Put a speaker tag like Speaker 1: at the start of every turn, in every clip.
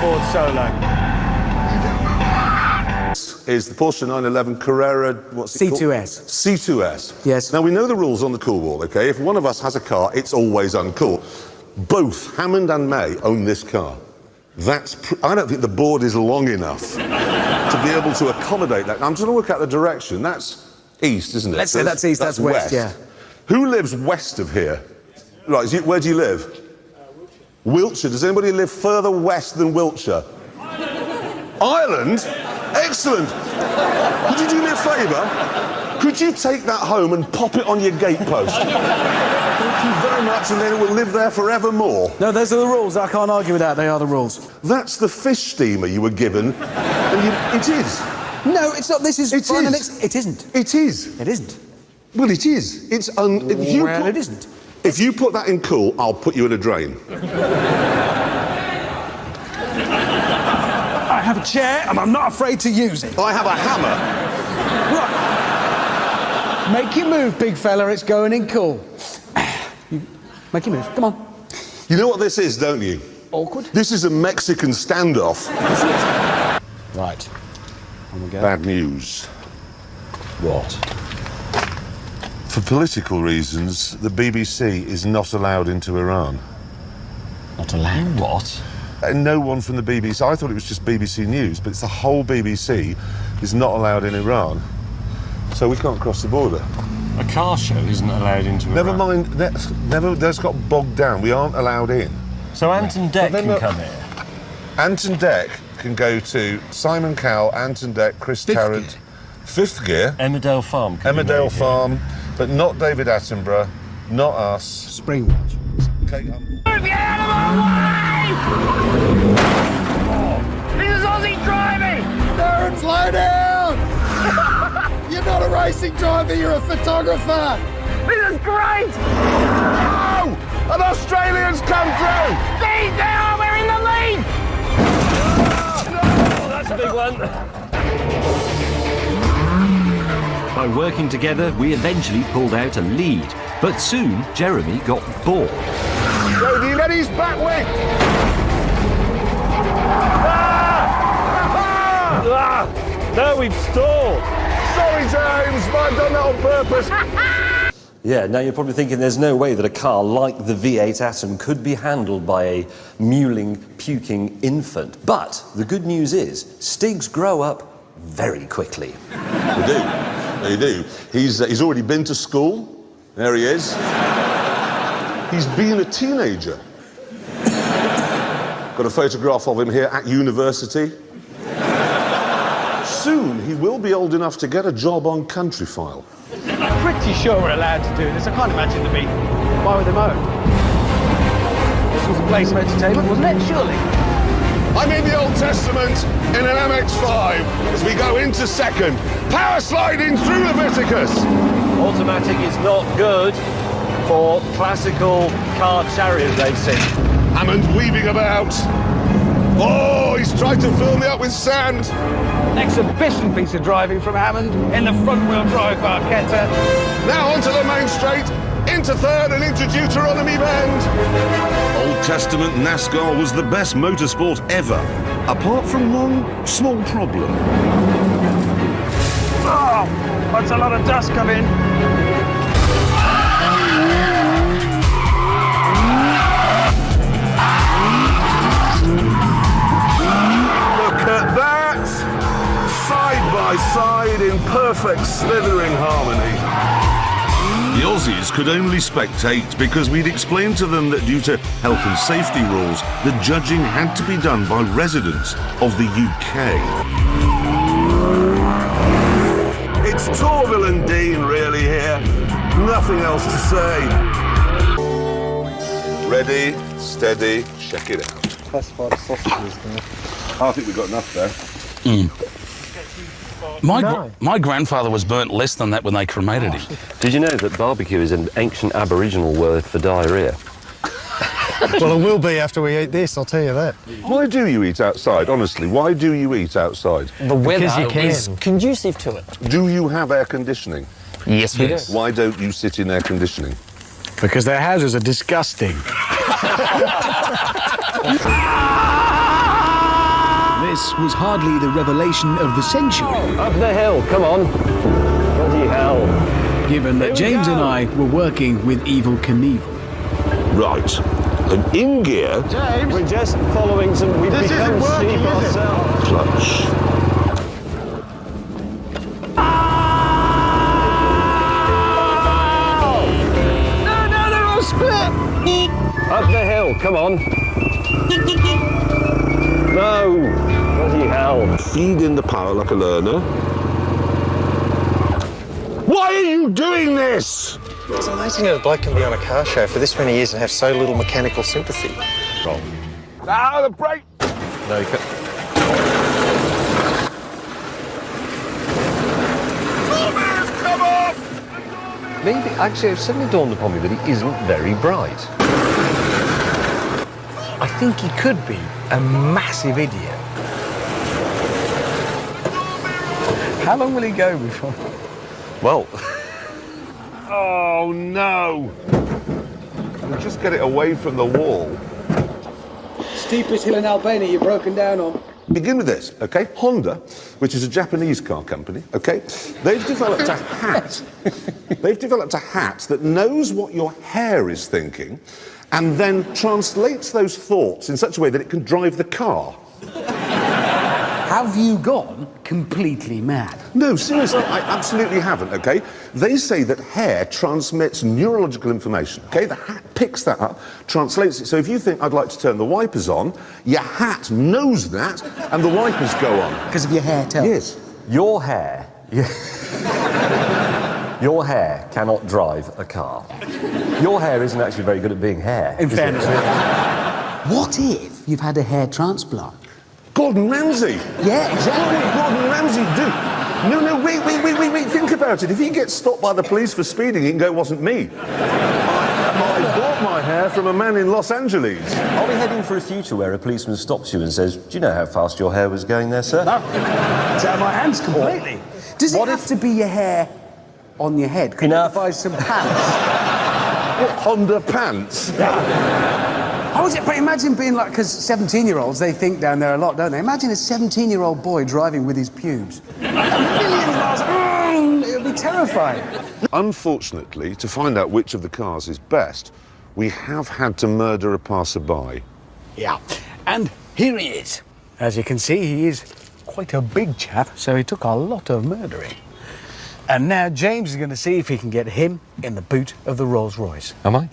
Speaker 1: scoreboard solo.
Speaker 2: Is the Porsche 911 Carrera, what's it called?
Speaker 3: C2S.
Speaker 2: C2S.
Speaker 3: Yes.
Speaker 2: Now, we know the rules on the Cool Wall, OK? If one of us has a car, it's always uncool. Both Hammond and May own this car. I don't think the board is long enough to be able to accommodate that. I'm trying to work out the direction. That's east, isn't it?
Speaker 3: Let's say that's east, that's west, yeah.
Speaker 2: Who lives west of here? Right, where do you live? Wiltshire. Does anybody live further west than Wiltshire? Ireland? Excellent. Could you do me a favour? Could you take that home and pop it on your gatepost? Thank you very much, and then it will live there forevermore.
Speaker 3: No, those are the rules. I can't argue with that. They are the rules.
Speaker 2: That's the fish steamer you were given, and it is.
Speaker 3: No, it's not. This is
Speaker 2: It
Speaker 3: fun and
Speaker 2: is.
Speaker 3: it isn't.
Speaker 2: It is.
Speaker 3: It isn't.
Speaker 2: Well, it is. It's
Speaker 3: it isn't.
Speaker 2: If you put that in cool, I'll put you in a drain.
Speaker 3: I have a chair, and I'm not afraid to use it.
Speaker 2: I have a hammer.
Speaker 3: Right. Make your move, big fella. It's going in cool. Make your move. Come on.
Speaker 2: You know what this is, don't you?
Speaker 3: Awkward.
Speaker 2: This is a Mexican standoff.
Speaker 3: Right. On we go.
Speaker 2: Bad news.
Speaker 4: What?
Speaker 2: For political reasons, the BBC is not allowed into Iran.
Speaker 4: Not allowed? What?
Speaker 2: And no one from the BBC, I thought it was just BBC News, but it's the whole BBC is not allowed in Iran. So we can't cross the border.
Speaker 4: A car show isn't allowed into Iran.
Speaker 2: Never mind, that's got bogged down. We aren't allowed in.
Speaker 4: So Anton Deck can come here?
Speaker 2: Anton Deck can go to Simon Cowell, Anton Deck, Chris Tarrant. Fifth gear.
Speaker 4: Emmerdale Farm.
Speaker 2: Emmerdale Farm, but not David Attenborough, not us.
Speaker 3: Springwatch.
Speaker 2: Okay,
Speaker 5: Move your animal away! This is Aussie driving!
Speaker 6: Darren, slow down! You're not a racing driver, you're a photographer!
Speaker 5: This is great!
Speaker 2: Oh! An Australian's come through!
Speaker 5: Stay down, we're in the lead!
Speaker 4: Oh, that's a big one.
Speaker 7: By working together, we eventually pulled out a lead. But soon, Jeremy got bored.
Speaker 2: Jody, let his back wing!
Speaker 4: No, we've stalled.
Speaker 2: Sorry, James, but I've done that on purpose.
Speaker 8: Yeah, now you're probably thinking there's no way that a car like the V8 Atom could be handled by a mewling, puking infant. But the good news is, Stigs grow up very quickly.
Speaker 2: They do. They do. He's already been to school. There he is. He's been a teenager. Got a photograph of him here at university. Soon he will be old enough to get a job on Countryfile.
Speaker 1: I'm pretty sure we're allowed to do this. I can't imagine them being. Why would they mow? This was a place of entertainment, wasn't it? Surely.
Speaker 2: I'm in the Old Testament in an MX-5 as we go into second. Power sliding through Leviticus.
Speaker 8: Automatic is not good for classical car chariot racing.
Speaker 2: Hammond weaving about. Oh, he's tried to fill me up with sand.
Speaker 1: Exhibition piece of driving from Hammond in the front-wheel drive Barchetta.
Speaker 2: Now onto the main straight, into third and into Deuteronomy Bend.
Speaker 9: Old Testament NASCAR was the best motorsport ever, apart from one small problem.
Speaker 1: Oh, that's a lot of dust coming.
Speaker 2: Look at that! Side by side in perfect slithering harmony.
Speaker 9: The Aussies could only spectate because we'd explained to them that due to health and safety rules, the judging had to be done by residents of the UK.
Speaker 2: It's Torvill and Dean really here. Nothing else to say. Ready, steady, check it out.
Speaker 1: Classify the sausages there.
Speaker 2: I think we've got enough there.
Speaker 10: My grandfather was burnt less than that when they cremated him.
Speaker 8: Did you know that barbecue is an ancient Aboriginal word for diarrhea?
Speaker 6: Well, it will be after we eat this, I'll tell you that.
Speaker 2: Why do you eat outside, honestly? Why do you eat outside?
Speaker 11: The weather
Speaker 6: Because you can.
Speaker 11: is conducive to it.
Speaker 2: Do you have air conditioning?
Speaker 6: Yes, we do.
Speaker 2: Why don't you sit in air conditioning?
Speaker 3: Because their houses are disgusting. This was hardly the revelation of the century,
Speaker 4: Up the hill, come on. Bloody hell.
Speaker 3: given that James and I were working with Evel Knievel.
Speaker 9: Right. And in gear,
Speaker 4: We're just following some... We've
Speaker 1: This
Speaker 4: become
Speaker 1: isn't working,
Speaker 4: steep
Speaker 1: is it?
Speaker 4: ourselves.
Speaker 9: clutch.
Speaker 5: No, they're all split.
Speaker 4: Up the hill, come on. No. Bloody hell.
Speaker 9: Feed in the power like a learner. Why are you doing this?
Speaker 11: It's amazing that a bloke can be on a car show for this many years and have so little mechanical sympathy.
Speaker 9: Ah, the brake!
Speaker 8: No, you can't.
Speaker 9: Come on!
Speaker 8: Maybe, actually, it suddenly dawned upon me that he isn't very bright.
Speaker 3: I think he could be a massive idiot. How long will he go before?
Speaker 8: Well,
Speaker 9: Oh no! We'll just get it away from the wall.
Speaker 3: Steepest hill in Albania you've broken down on.
Speaker 2: Begin with this, okay? Honda, which is a Japanese car company, okay? They've developed a hat. They've developed a hat that knows what your hair is thinking and then translates those thoughts in such a way that it can drive the car.
Speaker 3: Have you gone completely mad?
Speaker 2: No, seriously, I absolutely haven't, okay? They say that hair transmits neurological information, okay? The hat picks that up, translates it. So if you think I'd like to turn the wipers on, your hat knows that, and the wipers go on.
Speaker 3: Because of your hair, tell.
Speaker 2: Yes.
Speaker 8: your hair... Your hair cannot drive a car. Your hair isn't actually very good at being hair.
Speaker 3: In
Speaker 8: is
Speaker 3: fairness.
Speaker 8: it?
Speaker 3: What if you've had a hair transplant?
Speaker 2: Gordon Ramsay.
Speaker 3: Yeah, exactly.
Speaker 2: What would Gordon Ramsay do? No, wait, think about it. If he gets stopped by the police for speeding, he can go, it wasn't me. I bought my hair from a man in Los Angeles.
Speaker 8: Are we heading for a future where a policeman stops you and says, do you know how fast your hair was going there, sir?
Speaker 3: No. It's out of my hands completely. Does it have to be your hair on your head? Can you buy some pants?
Speaker 2: What, Honda pants?
Speaker 3: How is it? But imagine being like, because 17-year-olds, they think down there a lot, don't they? Imagine a 17-year-old boy driving with his pubes. A million miles. It would be terrifying.
Speaker 2: Unfortunately, to find out which of the cars is best, we have had to murder a passerby.
Speaker 3: Yeah. And here he is. As you can see, he is quite a big chap, so he took a lot of murdering. And now James is going to see if he can get him in the boot of the Rolls-Royce.
Speaker 8: Am I?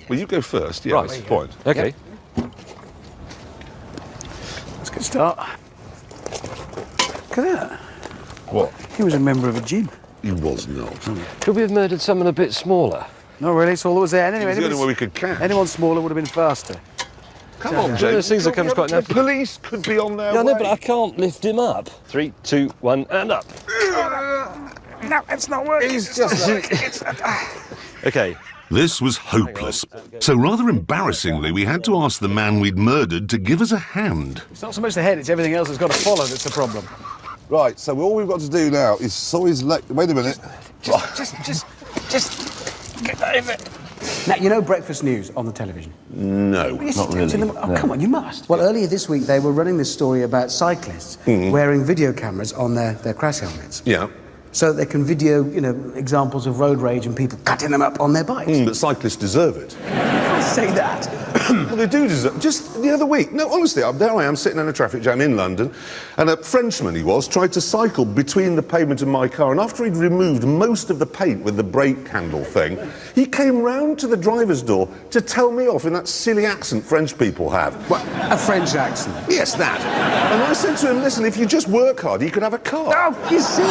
Speaker 2: Well, you go first. Yeah,
Speaker 8: Right.
Speaker 2: that's the point.
Speaker 8: Okay.
Speaker 3: Let's get a start. Look at that.
Speaker 2: What?
Speaker 3: He was a member of a gym.
Speaker 2: He was not.
Speaker 8: Could we have murdered someone a bit smaller?
Speaker 3: Not really, it's all that was there. Anyway,
Speaker 2: It was the only way we could catch.
Speaker 3: anyone smaller would have been faster.
Speaker 2: Come on, James.
Speaker 8: Those things that comes quite
Speaker 2: The
Speaker 8: naturally.
Speaker 2: police could be on their
Speaker 8: Yeah, I
Speaker 2: way.
Speaker 8: know, but I can't lift him up. 3, 2, 1, and up.
Speaker 3: No, it's not working.
Speaker 2: He's just like...
Speaker 8: Okay.
Speaker 9: This was hopeless. So rather embarrassingly, we had to ask the man we'd murdered to give us a hand.
Speaker 3: It's not so much the head, it's everything else that's got to follow that's the problem.
Speaker 6: Right, so all we've got to do now is saw his leg. Wait a minute.
Speaker 3: Just get over. Now, you know breakfast news on the television?
Speaker 2: No.
Speaker 8: Not really.
Speaker 3: Oh, come on, you must. Well, earlier this week, they were running this story about cyclists wearing video cameras on their crash helmets.
Speaker 2: Yeah.
Speaker 3: So that they can video, you know, examples of road rage and people cutting them up on their bikes.
Speaker 2: But cyclists deserve it.
Speaker 3: Say that.
Speaker 2: Well, they do deserve. Just the other week. No, honestly, there I am sitting in a traffic jam in London, and a Frenchman he was tried to cycle between the pavement and my car, and after he'd removed most of the paint with the brake handle thing, he came round to the driver's door to tell me off in that silly accent French people have.
Speaker 3: What, a French accent?
Speaker 2: Yes, that. And I said to him, listen, if you just work hard, you could have a car.
Speaker 3: Oh, you see,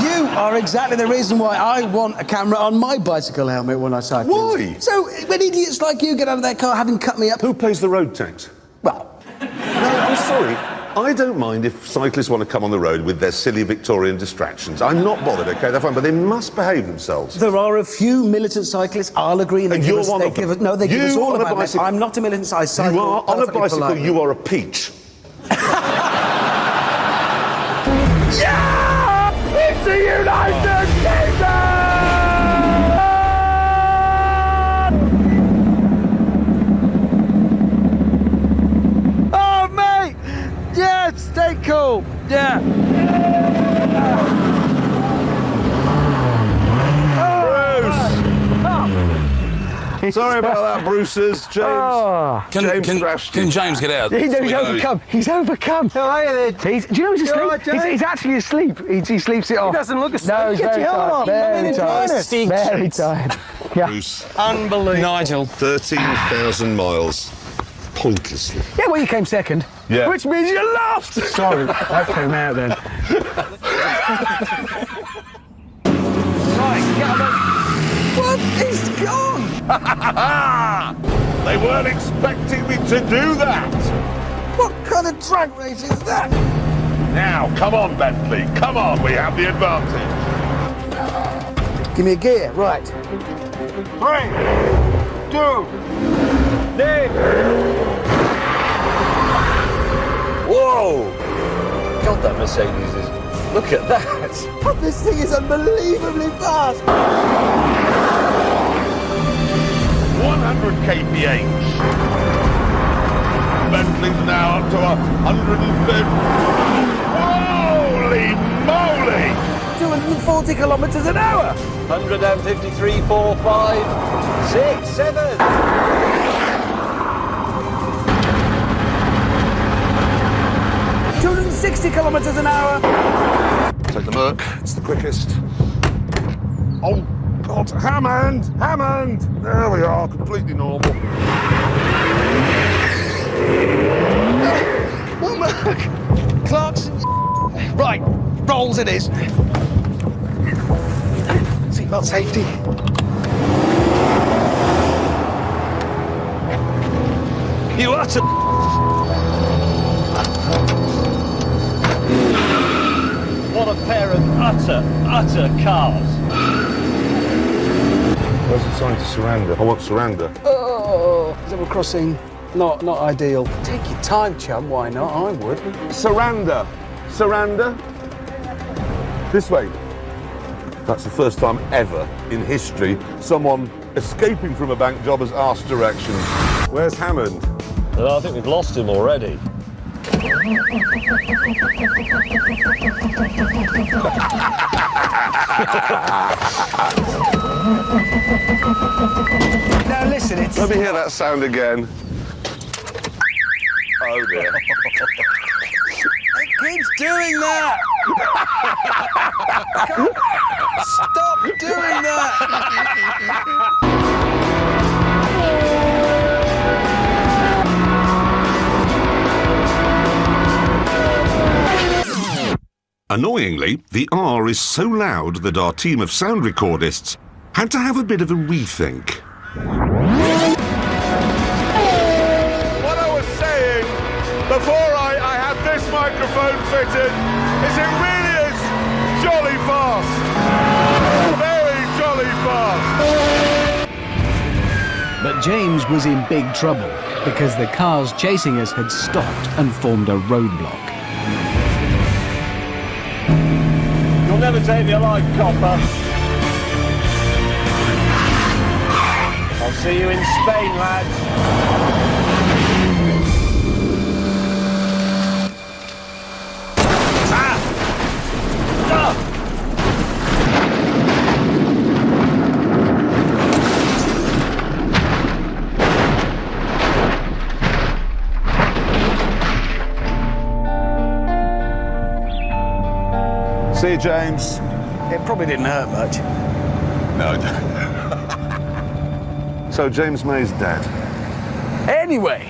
Speaker 3: you are exactly the reason why I want a camera on my bicycle helmet when I cycle.
Speaker 2: Why?
Speaker 3: So, when idiots like you get out of their car having cut me up...
Speaker 2: Who pays the road tax?
Speaker 3: Well,
Speaker 2: No, I'm sorry. I don't mind if cyclists want to come on the road with their silly Victorian distractions. I'm not bothered, OK? They're fine, but they must behave themselves.
Speaker 3: there are a few militant cyclists, I'll agree, and they
Speaker 2: And
Speaker 3: give
Speaker 2: you're
Speaker 3: us,
Speaker 2: one
Speaker 3: they
Speaker 2: of them.
Speaker 3: give us, no, they give
Speaker 2: You
Speaker 3: us all
Speaker 2: on a
Speaker 3: about that.
Speaker 2: bicycle-
Speaker 3: I'm not a militant, I cycle
Speaker 2: You are on a
Speaker 3: perfectly
Speaker 2: bicycle,
Speaker 3: politely.
Speaker 2: you are a peach.
Speaker 5: It's the United Kingdom! Oh, mate!
Speaker 2: Sorry about that, Brucers. James.
Speaker 10: Can James get out?
Speaker 3: He's overcome. He's overcome.
Speaker 5: How are you there?
Speaker 3: Do you know he's asleep?
Speaker 5: right, James?
Speaker 3: He's actually asleep. He sleeps it off.
Speaker 5: He doesn't look asleep.
Speaker 3: No, he's
Speaker 5: Get
Speaker 3: very
Speaker 5: your helmet
Speaker 3: tired.
Speaker 5: off.
Speaker 3: Very
Speaker 5: I'm
Speaker 3: tired.
Speaker 5: enjoying it.
Speaker 3: Very tired. Yeah.
Speaker 2: Bruce.
Speaker 5: Unbelievable.
Speaker 10: Nigel.
Speaker 2: 13,000 miles. Pointlessly.
Speaker 3: Yeah, well, you came second.
Speaker 2: Yeah.
Speaker 3: Which means you lost. Sorry, that came out then. Right, get on the... What? He's gone.
Speaker 2: They weren't expecting me to do that.
Speaker 5: What kind of drag race is that?
Speaker 2: Now, come on, Bentley. Come on, we have the advantage.
Speaker 3: Give me a gear. Right.
Speaker 5: 3, 2,
Speaker 8: Whoa! God, that Mercedes is... Look at that!
Speaker 5: this thing is unbelievably fast.
Speaker 2: 100 kph. Bentley's now up to 150. Holy moly!
Speaker 3: 240 kilometres an hour.
Speaker 8: 153, 4, 5, 6, 7.
Speaker 3: 260 kilometres an hour.
Speaker 2: Take the Merc, it's the quickest. Oh, God, Hammond! Hammond! There we are, completely normal.
Speaker 1: Well, Merc, Clarkson. Right, rolls it is. Seatbelt safety. You utter.
Speaker 8: What a pair of utter cars.
Speaker 2: Where's the sign to surrender? I want surrender.
Speaker 3: Oh, zebra crossing. Not ideal. Take your time, chum. Why not? I would.
Speaker 2: Surrender. Surrender. This way. That's the first time ever in history someone escaping from a bank job has asked directions. Where's Hammond?
Speaker 8: Well, I think we've lost him already.
Speaker 3: Now listen, it's...
Speaker 2: Let me hear that sound again. Oh dear.
Speaker 3: It keeps doing that! Stop doing that!
Speaker 9: Annoyingly, the R is so loud that our team of sound recordists had to have a bit of a rethink.
Speaker 2: What I was saying before I had this microphone fitted is it really is jolly fast. Very jolly fast.
Speaker 3: But James was in big trouble because the cars chasing us had stopped and formed a roadblock.
Speaker 8: You'll never take me alive, copper. I'll see you in Spain, lads.
Speaker 2: See you, James.
Speaker 3: It probably didn't hurt much.
Speaker 2: No. So James May's dead.
Speaker 3: Anyway.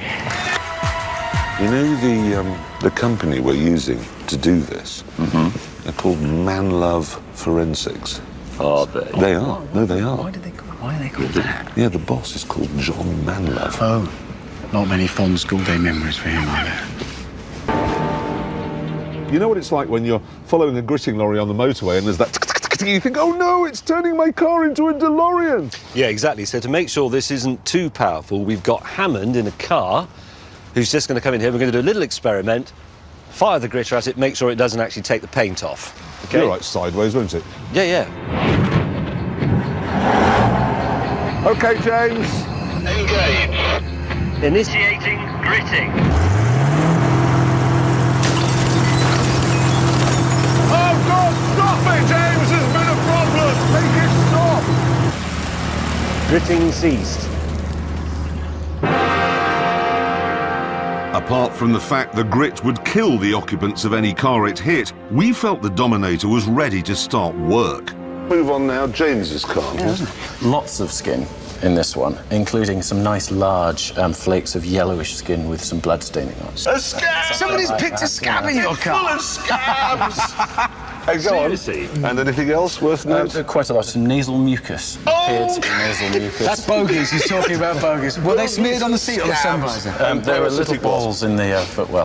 Speaker 2: You know the company we're using to do this? Mm-hmm. They're called Manlove Forensics.
Speaker 8: Are they?
Speaker 2: They are. No, they are.
Speaker 3: Why are they called that?
Speaker 2: Yeah, the boss is called John Manlove.
Speaker 3: Oh, not many fond school day memories for him, are there?
Speaker 2: You know what it's like when you're following a gritting lorry on the motorway and there's that you think, oh no, it's turning my car into a DeLorean.
Speaker 8: Yeah, exactly. So to make sure this isn't too powerful, we've got Hammond in a car who's just going to come in here. We're going to do a little experiment, fire the gritter at it, make sure it doesn't actually take the paint off. Okay?
Speaker 2: You're right, sideways, won't it?
Speaker 8: Yeah, yeah.
Speaker 2: Okay, James.
Speaker 8: Engage. Initiating gritting. Gritting ceased.
Speaker 9: Apart from the fact the grit would kill the occupants of any car it hit, we felt the Dominator was ready to start work.
Speaker 2: Move on now, James's car.
Speaker 12: Lots of skin in this one, including some nice large flakes of yellowish skin with some blood staining on it.
Speaker 2: A scab!
Speaker 3: Somebody's picked a scab in your car.
Speaker 2: Full of scabs! Hey, go on. And anything else worth noting?
Speaker 12: Quite a lot. Some nasal mucus. Appeared some nasal mucus.
Speaker 3: That's bogies. He's talking about bogies. Were they smeared on the seat or the sun visor?
Speaker 12: There were little balls in the footwell.